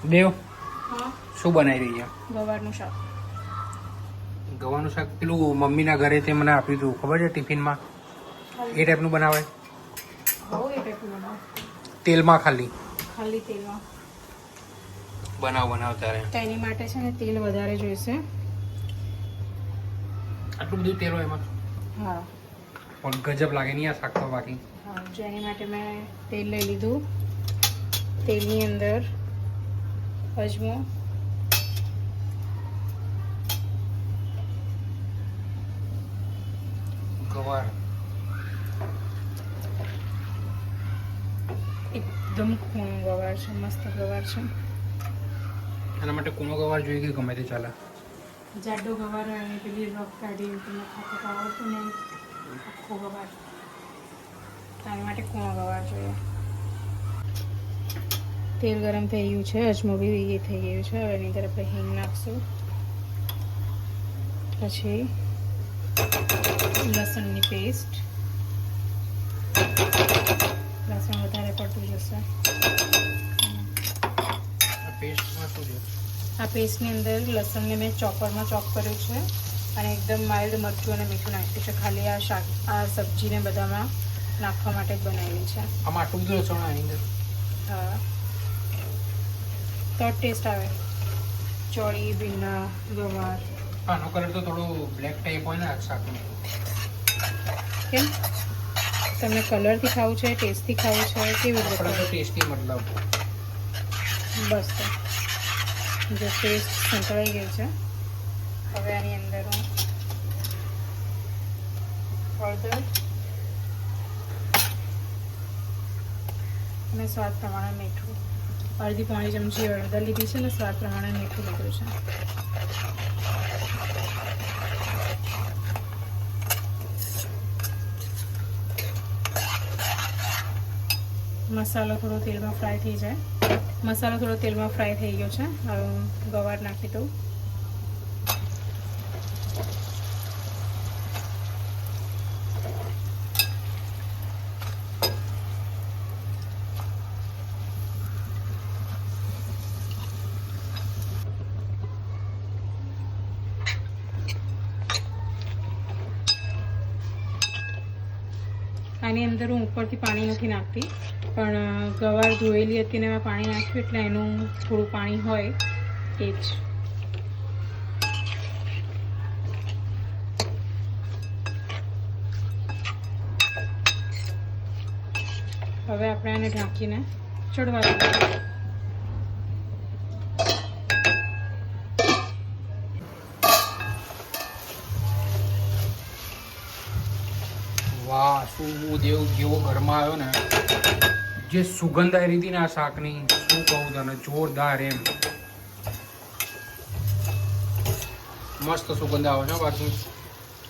દેવ હા શું બનાવી રહી છે? ગવારનું શાક. ગવાનું શાક પેલું મમ્મીના ઘરે તે મને આપ્યું હતું ખબર છે ટિફિનમાં, એ ટાઈપનું બનાવે? બહુ એ ટાઈપનું બનાવો. તેલમાં ખાલી ખાલી તેલમાં બનાવ ત્યારે. તો એની માટે છે ને તેલ વધારે જોઈશે. આટલું બધું તેલ હોય એમાં? હા પણ ગજબ લાગે નહીં આ શાક તો બાકી. હા, જો એની માટે મેં તેલ લઈ લીધું. તેલની અંદર અજમો, ગવાર એકદમ કૂણો ગવાર છે, મસ્ત ગવાર છે. એના માટે કૂણો ગવાર જોઈએ કે ગમે તે ચાલે? જાડો ગવાર હોય અને પેલી રફ કાઢી તમને ખાતા તો આવડતું નહીં, આખો ગવાર. એના માટે કૂણો ગવાર જોઈએ. તેલ ગરમ થઈ ગયું છે, અજમો બી એ થઈ ગયું છે. હવે એની અંદર આપણે હિંગ નાખશું, પછી લસણની પેસ્ટ. લસણ વધારે પડતું જશે. આ પેસ્ટમાં શું છે? આ પેસ્ટની અંદર લસણને મેં ચોપરમાં ચોપ કર્યું છે અને એકદમ માઇલ્ડ મરચું અને મીઠું નાખ્યું છે. ખાલી આ શાક, આ સબ્જીને બધામાં નાખવા માટે જ બનાવેલી છે. આમાં આટલું બધું લસણ આની અંદર? હા, તો ટેસ્ટ આવે. ચોળી, ભીંડા, ગવાર. આનો કલર તો થોડો બ્લેક ટાઈપ હોય ને આ શાકનો. કેમ તમને કલરથી ખાવું છે, ટેસ્ટથી ખાવું છે, કેવી રીતે થોડો ખાવું? ટેસ્ટી મતલબ. બસ તો જો પેસ્ટ સંતળાઈ ગઈ છે. હવે આની અંદર હું હળદર અને સ્વાદ પ્રમાણે મીઠું, અડધી પોણી ચમચી હળદર લીધી છે અને સ્વાદ પ્રમાણે મીઠું લીધું છે. મસાલો થોડો તેલમાં ફ્રાય થઈ જાય. મસાલો થોડો તેલમાં ફ્રાય થઈ ગયો છે. હવે હું ગવાર નાખી દઉં. આની અંદર હું ઉપરથી પાણી નથી નાખતી, પણ ગવાર ધોયેલી હતી ને મેં પાણી નાખ્યું એટલે એનું થોડું પાણી હોય એ જ. હવે આપણે આને ઢાંકીને ચડવા દઈએ. વાહ, શું દેવ જેવો ઘરમાં આવ્યો ને, જે સુગંધ આવી હતી ને આ શાકની, શું કહું તને, જોરદાર એમ. મસ્ત સુગંધ આવે છે બાકી.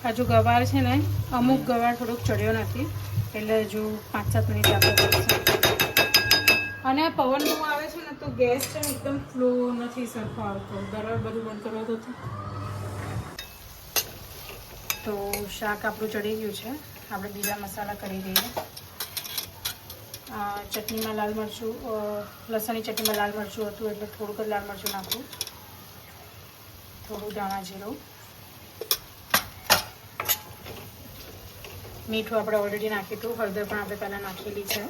હજુ ગવાર છે ને, અમુક ગવાર થોડોક ચડ્યો નથી એટલે હજુ 5-7 મિનિટ આપવો પડશે. અને પવન બહુ આવે છે ને તો ગેસ છે ને એકદમ ફ્લો નથી સરખો આવતો. બરાબર બધું બંધ કરવા દો તો શાક આપણું ચડી ગયું છે. આપણે બીજા મસાલા કરી દઈએ. ચટણીમાં લાલ મરચું, લસણની ચટણીમાં લાલ મરચું હતું એટલે થોડુંક જ લાલ મરચું નાખવું, થોડું ધાણા જીરું, મીઠું આપણે ઓલરેડી નાખ્યું હતું, હળદર પણ આપણે પહેલાં નાખેલી છે.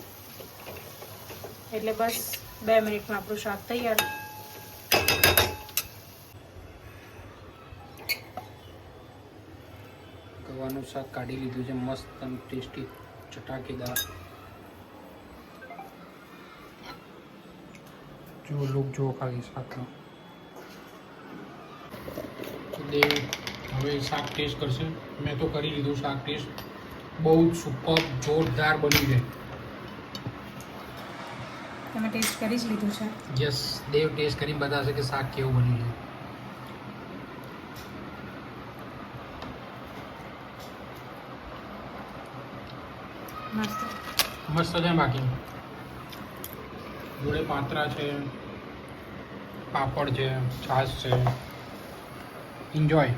એટલે બસ 2 મિનિટમાં આપણું શાક તૈયાર. ગવાનું શાક કાઢી લીધું છે, મસ્ત અને ટેસ્ટી ચટાકેદાર. જો લુક જો ખાલી શાકનો. દેવ હવે શાક ટેસ્ટ કરશે. મેં તો કરી લીધું શાક ટેસ્ટ. બહુ જ સુપર જોરદાર બન્યું છે. તમે ટેસ્ટ કરી જ લીધું છે? યસ, દેવ ટેસ્ટ કરીને બતાવશે કે શાક કેવું બન્યું છે. મસ્ત મસ્ત છે. બાકી જોડે પાત્રા છે, પાપડ છે, છાશ છે. એન્જોય.